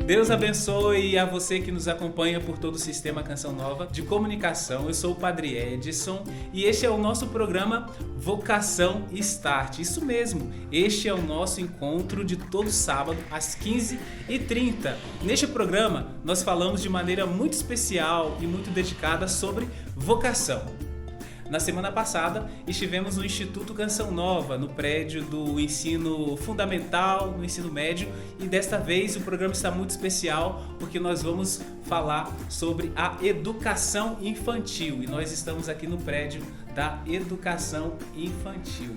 Deus abençoe a você que nos acompanha por todo o Sistema Canção Nova de Comunicação. Eu sou o Padre Edson e este é o nosso programa Vocação Start. Isso mesmo, este é o nosso encontro de todo sábado às 15h30. Neste programa, nós falamos de maneira muito especial e muito dedicada sobre vocação. Na semana passada, estivemos no Instituto Canção Nova, no prédio do ensino fundamental, no ensino médio, e desta vez o programa está muito especial porque nós vamos falar sobre a educação infantil e nós estamos aqui no prédio da educação infantil.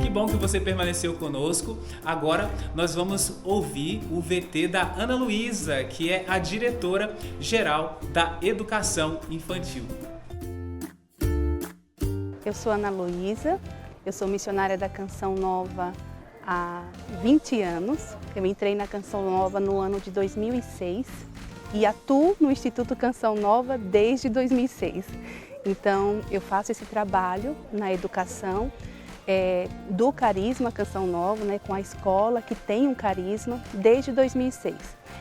Que bom que você permaneceu conosco. Agora nós vamos ouvir o VT da Ana Luísa, que é a diretora-geral da Educação Infantil. Eu sou Ana Luísa, eu sou missionária da Canção Nova há 20 anos. Eu entrei na Canção Nova no ano de 2006 e atuo no Instituto Canção Nova desde 2006. Então eu faço esse trabalho na educação do Carisma Canção Nova, com a escola que tem um carisma desde 2006.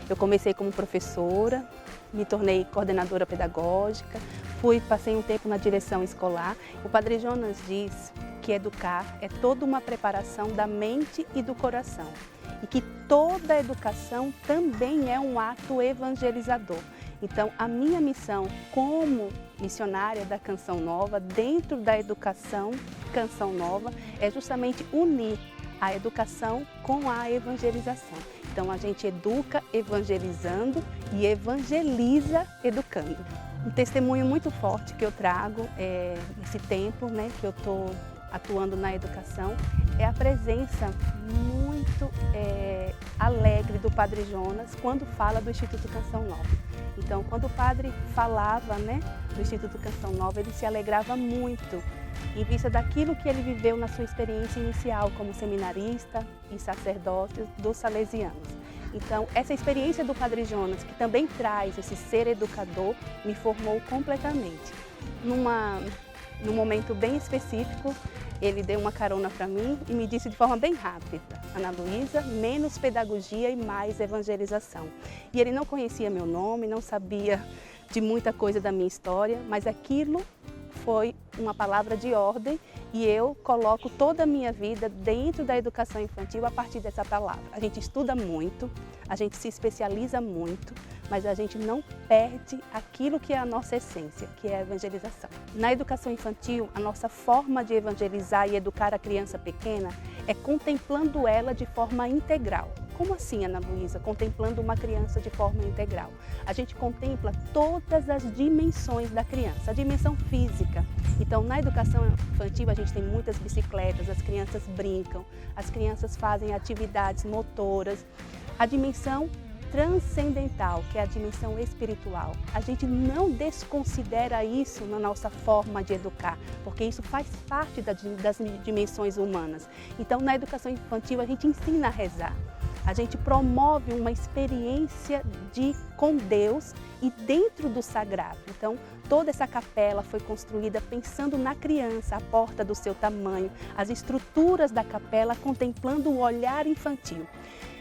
Eu comecei como professora, me tornei coordenadora pedagógica, passei um tempo na direção escolar. O Padre Jonas diz que educar é toda uma preparação da mente e do coração e que toda educação também é um ato evangelizador. Então, a minha missão como missionária da Canção Nova, dentro da educação Canção Nova, é justamente unir a educação com a evangelização. Então, a gente educa evangelizando e evangeliza educando. Um testemunho muito forte que eu trago nesse tempo que eu estou atuando na educação é a presença muito alegre do Padre Jonas quando fala do Instituto Canção Nova. Então, quando o padre falava do Instituto Canção Nova, ele se alegrava muito em vista daquilo que ele viveu na sua experiência inicial como seminarista e sacerdote dos salesianos. Então, essa experiência do Padre Jonas, que também traz esse ser educador, me formou completamente. Num momento bem específico, ele deu uma carona para mim e me disse de forma bem rápida: Ana Luísa, menos pedagogia e mais evangelização. E ele não conhecia meu nome, não sabia de muita coisa da minha história, mas aquilo foi uma palavra de ordem e eu coloco toda a minha vida dentro da educação infantil a partir dessa palavra. A gente estuda muito, a gente se especializa muito, mas a gente não perde aquilo que é a nossa essência, que é a evangelização. Na educação infantil, a nossa forma de evangelizar e educar a criança pequena é contemplando ela de forma integral. Como assim, Ana Luísa, contemplando uma criança de forma integral? A gente contempla todas as dimensões da criança, a dimensão física. Então, na educação infantil, a gente tem muitas bicicletas, as crianças brincam, as crianças fazem atividades motoras. A dimensão transcendental, que é a dimensão espiritual. A gente não desconsidera isso na nossa forma de educar, porque isso faz parte das dimensões humanas. Então, na educação infantil, a gente ensina a rezar. A gente promove uma experiência com Deus e dentro do sagrado. Então, toda essa capela foi construída pensando na criança, a porta do seu tamanho, as estruturas da capela contemplando o olhar infantil.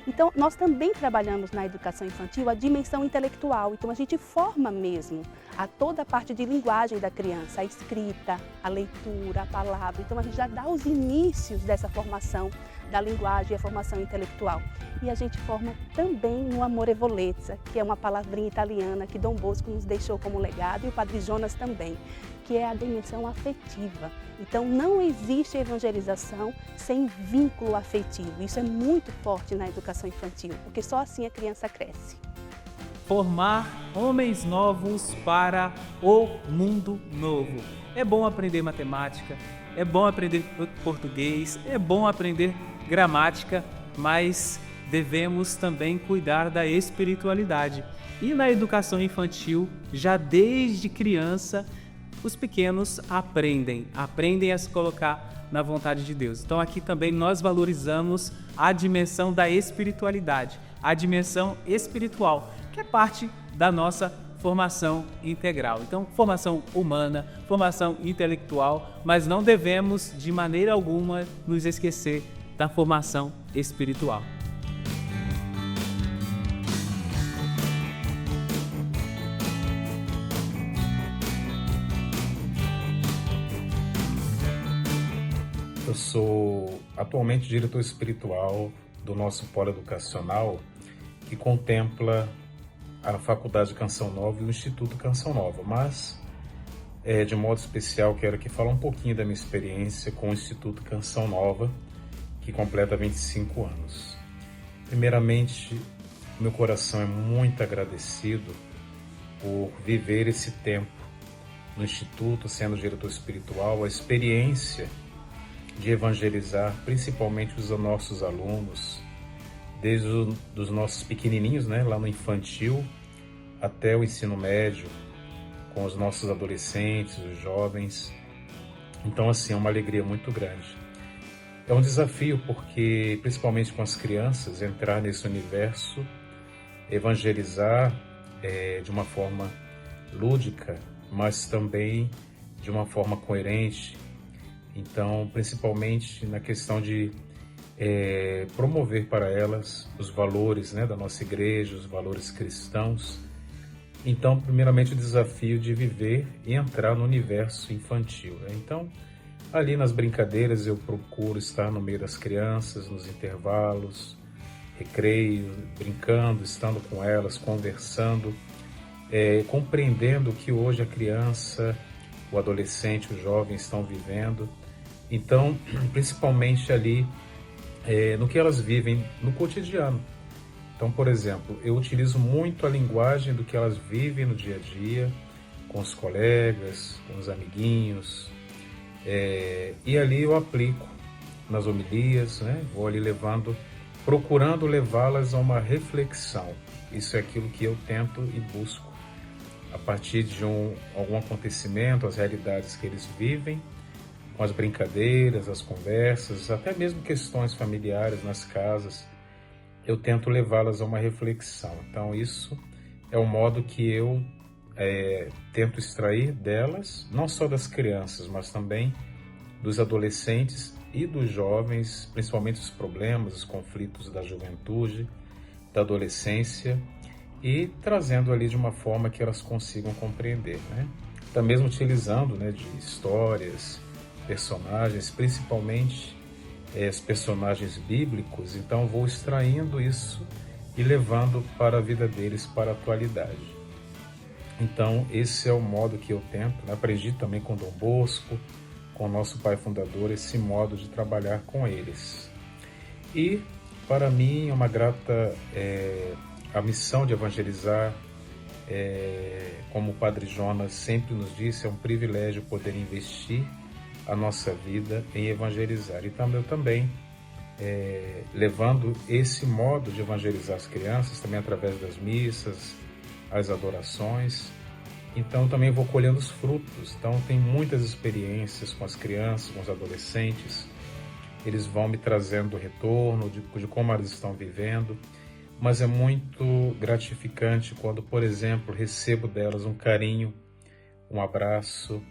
Então, nós também trabalhamos na educação infantil a dimensão intelectual. Então, a gente forma mesmo a toda a parte de linguagem da criança, a escrita, a leitura, a palavra. Então, a gente já dá os inícios dessa formação da linguagem e a formação intelectual. E a gente forma também no amorevolezza, que é uma palavrinha italiana que Dom Bosco nos deixou como legado, e o Padre Jonas também, que é a dimensão afetiva. Então, não existe evangelização sem vínculo afetivo. Isso é muito forte na educação infantil, porque só assim a criança cresce. Formar homens novos para o mundo novo. É bom aprender matemática, é bom aprender português, é bom aprender gramática, mas devemos também cuidar da espiritualidade. E na educação infantil, já desde criança, os pequenos aprendem a se colocar na vontade de Deus. Então aqui também nós valorizamos a dimensão da espiritualidade, a dimensão espiritual, que é parte da nossa formação integral. Então, formação humana, formação intelectual, mas não devemos de maneira alguma nos esquecer da formação espiritual. Eu sou atualmente diretor espiritual do nosso polo educacional, que contempla a Faculdade Canção Nova e o Instituto Canção Nova, mas de modo especial quero aqui falar um pouquinho da minha experiência com o Instituto Canção Nova, que completa 25 anos. Primeiramente, meu coração é muito agradecido por viver esse tempo no Instituto, sendo diretor espiritual, a experiência de evangelizar principalmente os nossos alunos, desde os nossos pequenininhos, lá no infantil, até o ensino médio, com os nossos adolescentes, os jovens. Então, assim, é uma alegria muito grande. É um desafio porque, principalmente com as crianças, entrar nesse universo, evangelizar de uma forma lúdica, mas também de uma forma coerente. Então, principalmente na questão de promover para elas os valores da nossa igreja, os valores cristãos. Então, primeiramente, o desafio de viver e entrar no universo infantil. Então, ali nas brincadeiras, eu procuro estar no meio das crianças, nos intervalos, recreio, brincando, estando com elas, conversando, compreendendo o que hoje a criança, o adolescente, o jovem estão vivendo. Então, principalmente ali no que elas vivem no cotidiano. Então, por exemplo, eu utilizo muito a linguagem do que elas vivem no dia a dia, com os colegas, com os amiguinhos, e ali eu aplico nas homilias, vou ali procurando levá-las a uma reflexão. Isso é aquilo que eu tento e busco a partir de algum acontecimento, as realidades que eles vivem, com as brincadeiras, as conversas, até mesmo questões familiares nas casas, eu tento levá-las a uma reflexão. Então isso é o modo que eu tento extrair delas, não só das crianças, mas também dos adolescentes e dos jovens, principalmente os problemas, os conflitos da juventude, da adolescência, e trazendo ali de uma forma que elas consigam compreender, Então mesmo utilizando de histórias, personagens, principalmente os personagens bíblicos, então vou extraindo isso e levando para a vida deles, para a atualidade. Então esse é o modo que eu tento, aprendi também com Dom Bosco, com o nosso pai fundador, esse modo de trabalhar com eles. E para mim é uma grata a missão de evangelizar, como o Padre Jonas sempre nos disse, é um privilégio poder investir a nossa vida em evangelizar. Então eu também, levando esse modo de evangelizar as crianças, também através das missas, as adorações, então também vou colhendo os frutos. Então tem muitas experiências com as crianças, com os adolescentes, eles vão me trazendo retorno de como elas estão vivendo, mas é muito gratificante quando, por exemplo, recebo delas um carinho, um abraço.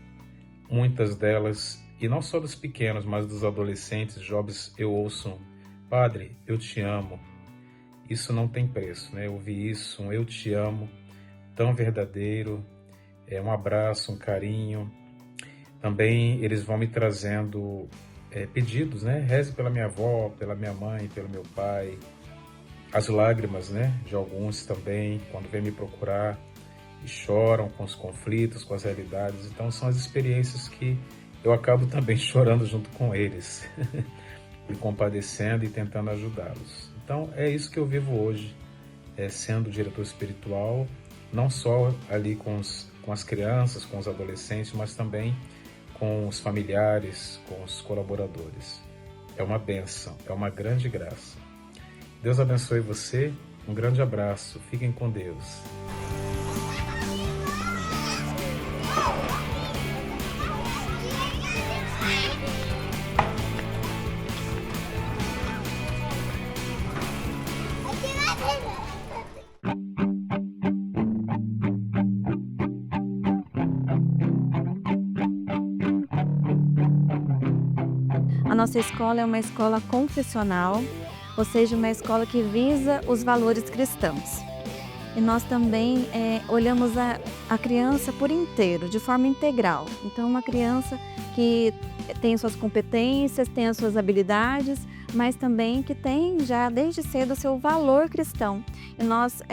Muitas delas, e não só dos pequenos, mas dos adolescentes, jovens, eu ouço: Padre, eu te amo. Isso não tem preço, Eu ouvi isso, um eu te amo, tão verdadeiro, um abraço, um carinho. Também eles vão me trazendo pedidos, Reze pela minha avó, pela minha mãe, pelo meu pai. As lágrimas, de alguns também, quando vêm me procurar e choram com os conflitos, com as realidades. Então são as experiências que eu acabo também chorando junto com eles, me compadecendo e tentando ajudá-los. Então é isso que eu vivo hoje, sendo diretor espiritual, não só ali com as crianças, com os adolescentes, mas também com os familiares, com os colaboradores. É uma bênção, é uma grande graça. Deus abençoe você, um grande abraço, fiquem com Deus. A nossa escola é uma escola confessional, ou seja, uma escola que visa os valores cristãos. E nós também olhamos a criança por inteiro, de forma integral. Então, uma criança que tem suas competências, tem as suas habilidades, mas também que tem já desde cedo o seu valor cristão. E nós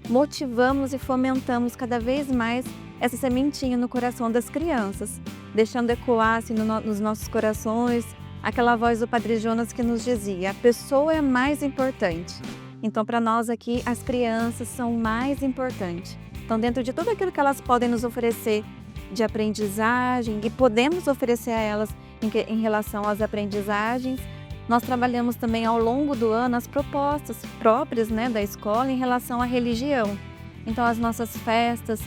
motivamos e fomentamos cada vez mais essa sementinha no coração das crianças, deixando ecoar assim, nos nossos corações aquela voz do Padre Jonas que nos dizia: a pessoa é mais importante. Então, para nós aqui, as crianças são mais importantes. Então, dentro de tudo aquilo que elas podem nos oferecer de aprendizagem e podemos oferecer a elas em relação às aprendizagens, nós trabalhamos também ao longo do ano as propostas próprias, né, da escola em relação à religião. Então, as nossas festas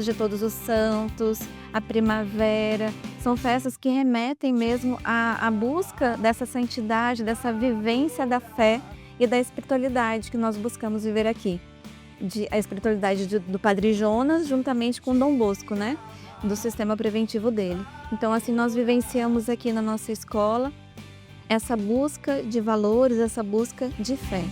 de Todos os Santos, a primavera, são festas que remetem mesmo à busca dessa santidade, dessa vivência da fé e da espiritualidade que nós buscamos viver aqui. A espiritualidade do Padre Jonas, juntamente com Dom Bosco, né? Do sistema preventivo dele. Então, assim, nós vivenciamos aqui na nossa escola essa busca de valores, essa busca de fé.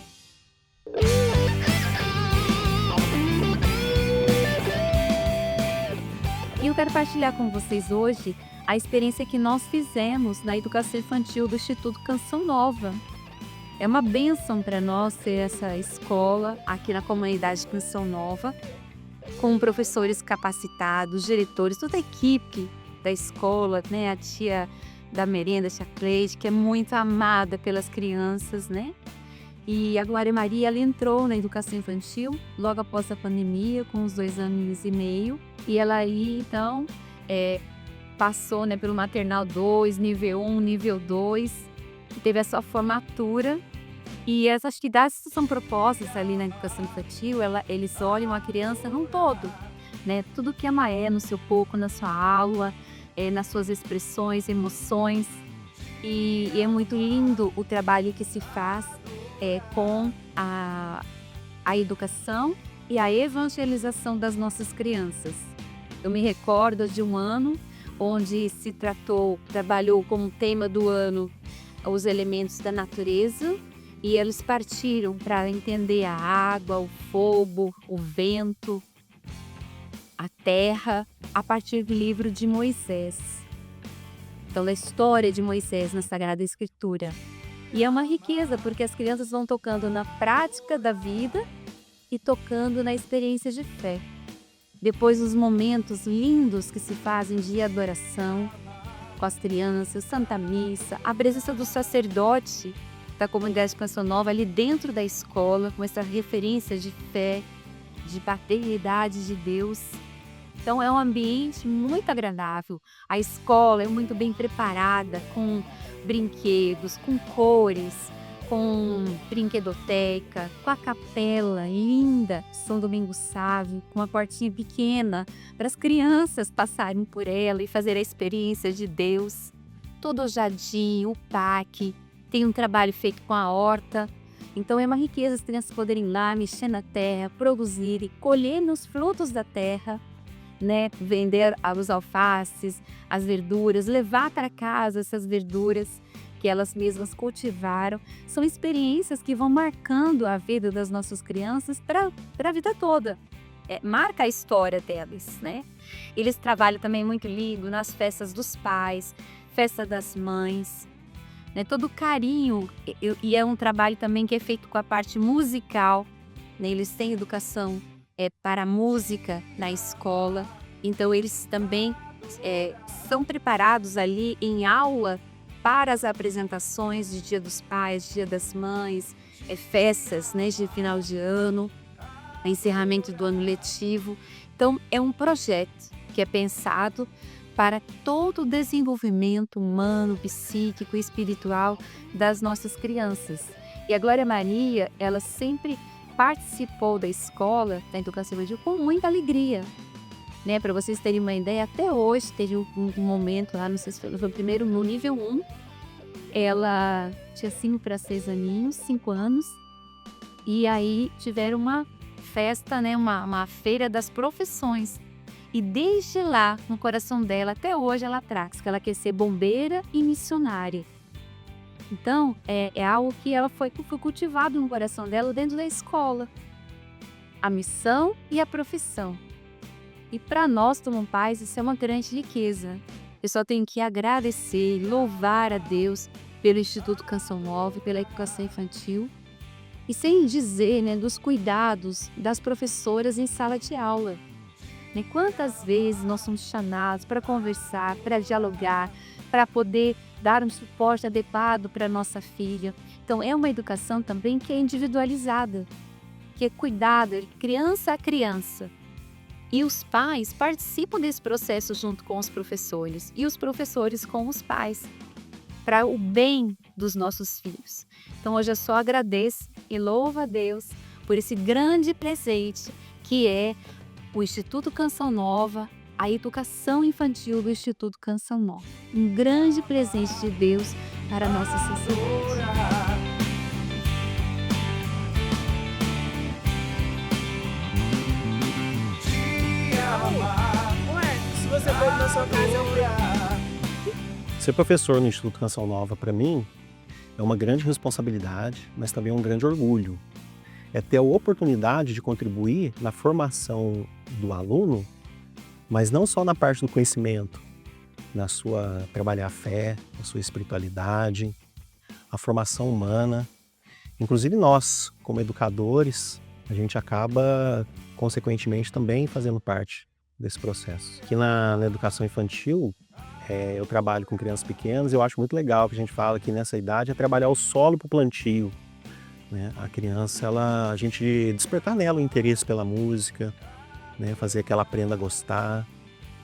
E eu quero partilhar com vocês hoje a experiência que nós fizemos na educação infantil do Instituto Canção Nova. É uma bênção para nós ter essa escola aqui na comunidade Canção Nova, com professores capacitados, diretores, toda a equipe da escola, né? A tia da merenda, a tia Cleide, que é muito amada pelas crianças, né? E a Glória Maria, ela entrou na educação infantil logo após a pandemia, com uns 2 anos e meio. E ela aí, então, passou, né, pelo maternal 2, nível 1, nível 2, teve a sua formatura. E as atividades que são propostas ali na educação infantil, eles olham a criança num todo, né? Tudo que ela é no seu pouco, na sua aula, nas suas expressões, emoções. E é muito lindo o trabalho que se faz com a educação e a evangelização das nossas crianças. Eu me recordo de um ano onde trabalhou como tema do ano os elementos da natureza, e eles partiram para entender a água, o fogo, o vento, a terra, a partir do livro de Moisés. Então, a história de Moisés na Sagrada Escritura. E é uma riqueza, porque as crianças vão tocando na prática da vida e tocando na experiência de fé. Depois, os momentos lindos que se fazem de adoração com as crianças, Santa Missa, a presença do sacerdote da comunidade Canção Nova ali dentro da escola, com essa referência de fé, de paternidade de Deus. Então é um ambiente muito agradável. A escola é muito bem preparada, com brinquedos, com cores, com brinquedoteca, com a capela linda, São Domingos Sávio, com uma portinha pequena para as crianças passarem por ela e fazer a experiência de Deus. Todo o jardim, o parque, tem um trabalho feito com a horta. Então é uma riqueza as crianças poderem ir lá, mexer na terra, produzir e colher nos frutos da terra, né? Vender os alfaces, as verduras, levar para casa essas verduras que elas mesmas cultivaram. São experiências que vão marcando a vida das nossas crianças para a vida toda. Marca a história delas, né? Eles trabalham também muito lindo nas festas dos pais, festa das mães, né? Todo o carinho, e é um trabalho também que é feito com a parte musical, né? Eles têm educação para a música na escola, então eles também são preparados ali em aula para as apresentações de Dia dos Pais, Dia das Mães, festas, né, de final de ano, encerramento do ano letivo. Então é um projeto que é pensado para todo o desenvolvimento humano, psíquico e espiritual das nossas crianças. E a Glória Maria, ela sempre participou da escola, da educação infantil, com muita alegria. Né? Para vocês terem uma ideia, até hoje teve um momento lá, não sei se foi o primeiro, no nível 1, ela tinha 5 para 6 aninhos, 5 anos, e aí tiveram uma festa, né? uma feira das profissões. E desde lá, no coração dela, até hoje ela traz que ela quer ser bombeira e missionária. Então, é algo que foi cultivado no coração dela dentro da escola. A missão e a profissão. E para nós, como pais, isso é uma grande riqueza. Eu só tenho que agradecer e louvar a Deus pelo Instituto Canção Nova e pela educação infantil. E sem dizer, né, dos cuidados das professoras em sala de aula. Né? Quantas vezes nós somos chamados para conversar, para dialogar, para poder dar um suporte adequado para a nossa filha. Então, é uma educação também que é individualizada, que é cuidada de criança a criança. E os pais participam desse processo junto com os professores e os professores com os pais, para o bem dos nossos filhos. Então, hoje eu só agradeço e louvo a Deus por esse grande presente que é o Instituto Canção Nova, a educação infantil do Instituto Canção Nova. Um grande presente de Deus para a nossa sociedade. Se você for na sua casa, Ser professor no Instituto Canção Nova, para mim, é uma grande responsabilidade, mas também um grande orgulho. É ter a oportunidade de contribuir na formação do aluno, mas não só na parte do conhecimento, na sua trabalhar a fé, a sua espiritualidade, a formação humana. Inclusive nós, como educadores, a gente acaba, consequentemente, também fazendo parte desse processo. Aqui na educação infantil, eu trabalho com crianças pequenas e eu acho muito legal que a gente fala que nessa idade é trabalhar o solo para o plantio. Né? A criança, a gente despertar nela o interesse pela música, né? Fazer que ela aprenda a gostar.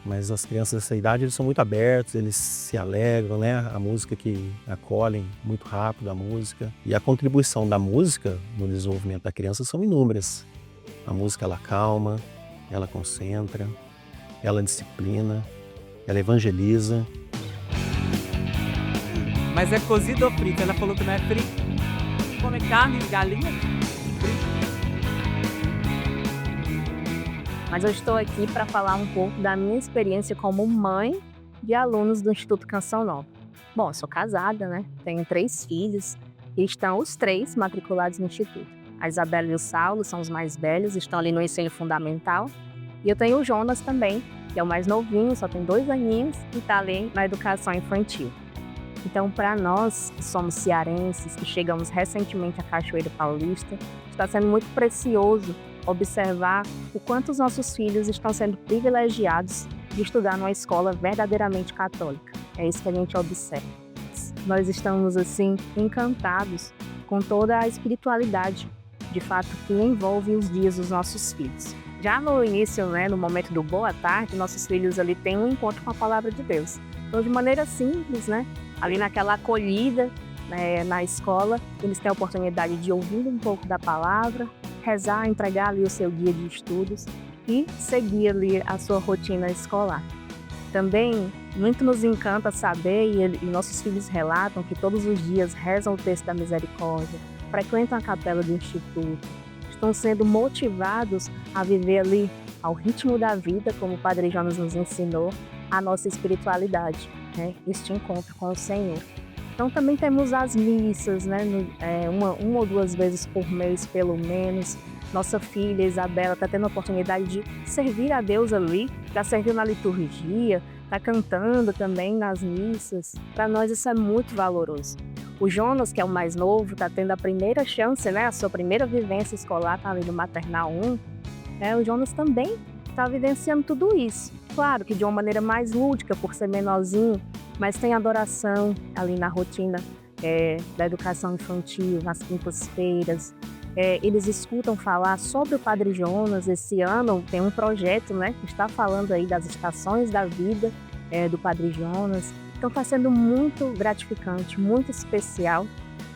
Mas as crianças dessa idade, eles são muito abertos, eles se alegram, né? A música que acolhem muito rápido a música. E a contribuição da música no desenvolvimento da criança são inúmeras. A música, ela acalma, ela concentra, ela disciplina, ela evangeliza. Mas é cozido ou frito? Ela falou que não é frito. Come carne de galinha? Mas eu estou aqui para falar um pouco da minha experiência como mãe de alunos do Instituto Canção Nova. Bom, eu sou casada, né? Tenho 3 filhos e estão os 3 matriculados no Instituto. A Isabela e o Saulo são os mais velhos, estão ali no ensino fundamental. E eu tenho o Jonas também, que é o mais novinho, só tem 2 aninhos e está ali na educação infantil. Então, para nós que somos cearenses, que chegamos recentemente à Cachoeira Paulista, está sendo muito precioso observar o quanto os nossos filhos estão sendo privilegiados de estudar numa escola verdadeiramente católica. É isso que a gente observa. Nós estamos, assim, encantados com toda a espiritualidade, de fato, que envolve os dias dos nossos filhos. Já no início, né, no momento do boa tarde, nossos filhos ali têm um encontro com a palavra de Deus. Então, de maneira simples, né, ali naquela acolhida, né, na escola, eles têm a oportunidade de ouvir um pouco da palavra, rezar, entregar ali o seu guia de estudos e seguir ali a sua rotina escolar. Também, muito nos encanta saber, e nossos filhos relatam que todos os dias rezam o texto da misericórdia, frequentam a capela do Instituto, estão sendo motivados a viver ali ao ritmo da vida, como o Padre Jonas nos ensinou, a nossa espiritualidade, né? Este encontro com o Senhor. Então também temos as missas, né? Uma ou 2 vezes por mês, pelo menos. Nossa filha Isabela está tendo a oportunidade de servir a Deus ali, já serviu na liturgia, está cantando também nas missas. Para nós isso é muito valoroso. O Jonas, que é o mais novo, está tendo a primeira chance, né? A sua primeira vivência escolar, está ali no Maternal 1. O Jonas também está vivenciando tudo isso. Claro que de uma maneira mais lúdica, por ser menorzinho, mas tem adoração ali na rotina da educação infantil, nas quintas-feiras. Eles escutam falar sobre o Padre Jonas. Esse ano tem um projeto, né, que está falando aí das estações da vida do Padre Jonas. Então está sendo muito gratificante, muito especial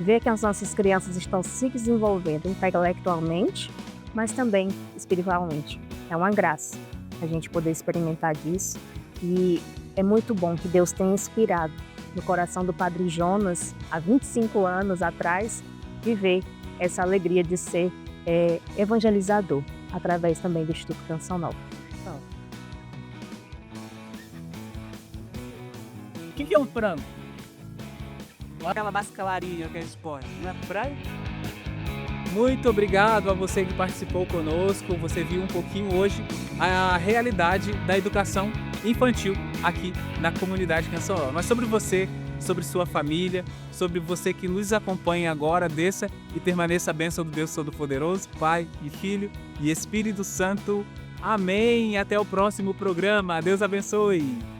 ver que as nossas crianças estão se desenvolvendo intelectualmente, mas também espiritualmente. É uma graça a gente poder experimentar disso e é muito bom que Deus tenha inspirado no coração do Padre Jonas, há 25 anos atrás, viver essa alegria de ser evangelizador, através também do Instituto Canção Nova. O que é um frango? Aquela bascalaria que é esporte, não é praia? Muito obrigado a você que participou conosco. Você viu um pouquinho hoje a realidade da educação infantil aqui na comunidade Canção Nova. Mas sobre você, sobre sua família, sobre você que nos acompanha agora, desça e permaneça a bênção do Deus Todo-Poderoso, Pai e Filho e Espírito Santo. Amém. Até o próximo programa. Deus abençoe.